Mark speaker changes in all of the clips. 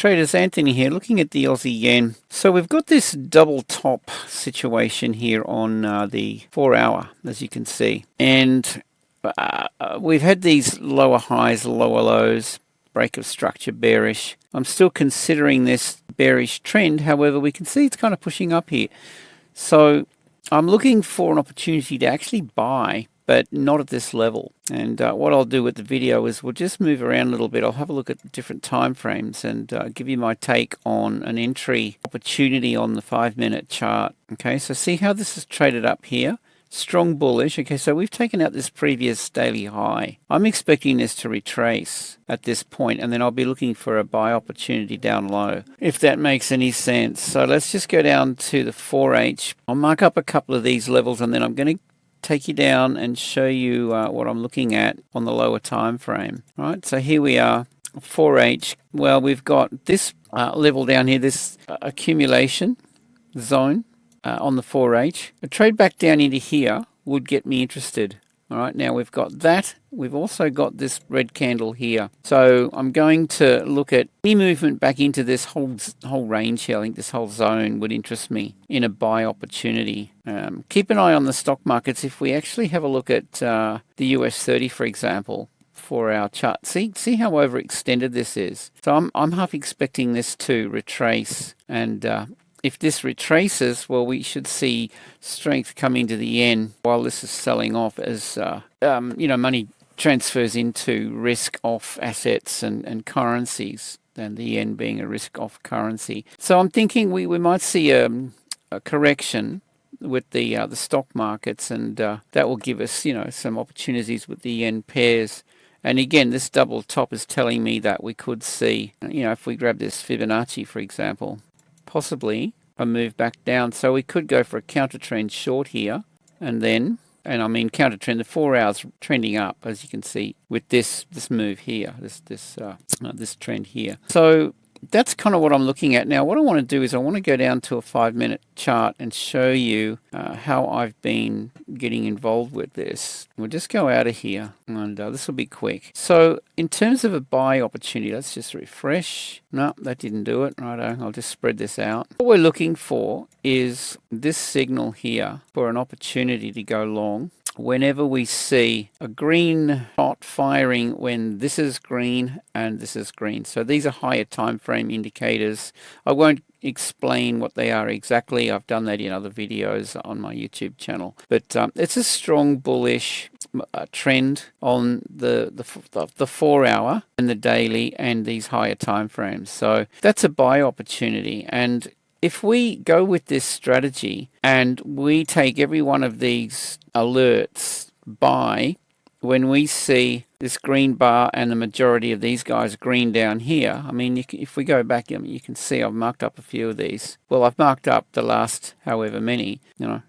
Speaker 1: Traders, Anthony here, looking at the Aussie yen. So we've got this double top situation here on the 4 hour, as you can see. And we've had these lower highs, lower lows, break of structure bearish. I'm still considering this bearish trend. However, we can see it's kind of pushing up here. So I'm looking for an opportunity to actually buy, but not at this level. And what I'll do with the video is we'll just move around a little bit. I'll have a look at different time frames and give you my take on an entry opportunity on the 5-minute chart. Okay, so see how this is traded up here. Strong bullish. Okay, so we've taken out this previous daily high. I'm expecting this to retrace at this point, and then I'll be looking for a buy opportunity down low, if that makes any sense. So let's just go down to the 4H. I'll mark up a couple of these levels, and then I'm going to take you down and show you what I'm looking at on the lower time frame. All right, so here we are, 4H. Well, we've got this level down here, this accumulation zone on the 4H. A trade back down into here would get me interested. All right, now we've got that. We've also got this red candle here. So I'm going to look at any movement back into this whole range here. I think this whole zone would interest me in a buy opportunity. Keep an eye on the stock markets. If we actually have a look at the US 30, for example, for our chart, see how overextended this is. So I'm half expecting this to retrace, and if this retraces, well, we should see strength come into the yen while this is selling off as, money transfers into risk-off assets and currencies, and the yen being a risk-off currency. So I'm thinking we might see a correction with the stock markets, and that will give us, some opportunities with the yen pairs. And again, this double top is telling me that we could see, if we grab this Fibonacci, for example, possibly a move back down. So we could go for a counter trend short here, and I mean counter trend, the 4 hours trending up, as you can see with this move here, this trend here. So that's kind of what I'm looking at. Now what I want to do is I want to go down to a 5-minute chart and show you how I've been getting involved with this. We'll just go out of here, and this will be quick. So in terms of a buy opportunity, let's just refresh. No, that didn't do it. Righto, I'll just spread this out. What we're looking for is this signal here for an opportunity to go long. Whenever we see a green dot firing when this is green and this is green. So these are higher time frame indicators. I won't explain what they are exactly. I've done that in other videos on my YouTube channel. But it's a strong bullish trend on the 4 hour and the daily and these higher time frames. So that's a buy opportunity. And if we go with this strategy and we take every one of these alerts buy when we see this green bar and the majority of these guys green down here, I mean, if we go back, you can see I've marked up a few of these. Well, I've marked up the last however many.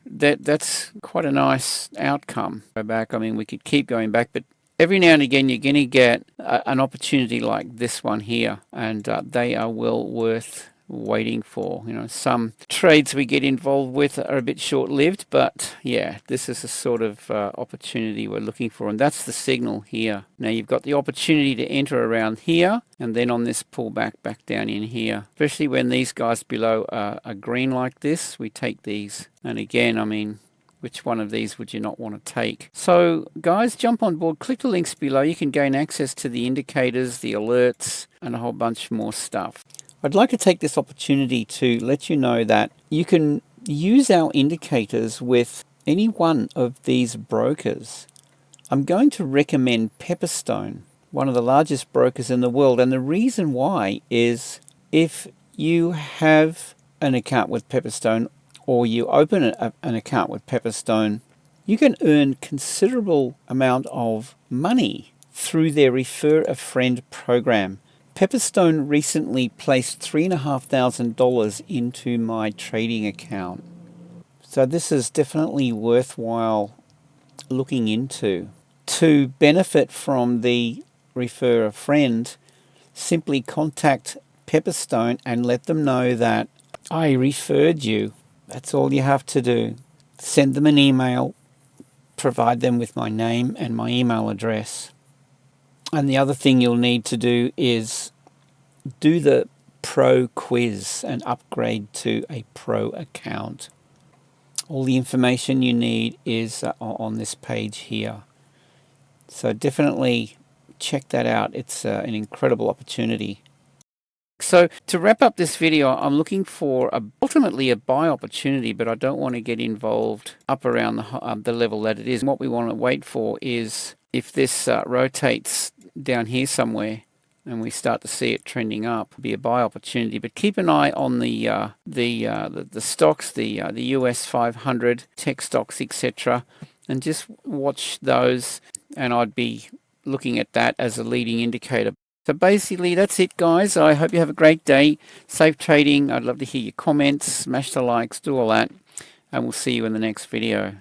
Speaker 1: That's quite a nice outcome. Go back, I mean, we could keep going back, but every now and again you're going to get an opportunity like this one here, and they are well worth waiting for. Some trades we get involved with are a bit short-lived, but yeah, this is the sort of opportunity we're looking for, and that's the signal here. Now you've got the opportunity to enter around here, and then on this pullback back down in here, especially when these guys below are green like this, we take these. And again, I mean, which one of these would you not want to take? So guys, jump on board, click the links below. You can gain access to the indicators, the alerts, and a whole bunch more stuff. I'd like to take this opportunity to let you know that you can use our indicators with any one of these brokers. I'm going to recommend Pepperstone, one of the largest brokers in the world. And the reason why is if you have an account with Pepperstone, or you open an account with Pepperstone, you can earn considerable amount of money through their Refer a Friend program. Pepperstone recently placed $3,500 into my trading account. So this is definitely worthwhile looking into. To benefit from the Refer a Friend, simply contact Pepperstone and let them know that I referred you. That's all you have to do. Send them an email, provide them with my name and my email address. And the other thing you'll need to do is do the pro quiz and upgrade to a pro account. All the information you need is on this page here. So definitely check that out. It's an incredible opportunity. So to wrap up this video, I'm looking for ultimately a buy opportunity, but I don't want to get involved up around the level that it is. And what we want to wait for is if this rotates down here somewhere and we start to see it trending up, it'll be a buy opportunity. But keep an eye on the stocks, the US 500 tech stocks, etc., and just watch those. And I'd be looking at that as a leading indicator. So basically, that's it, guys. I hope you have a great day. Safe trading. I'd love to hear your comments. Smash the likes, do all that. And we'll see you in the next video.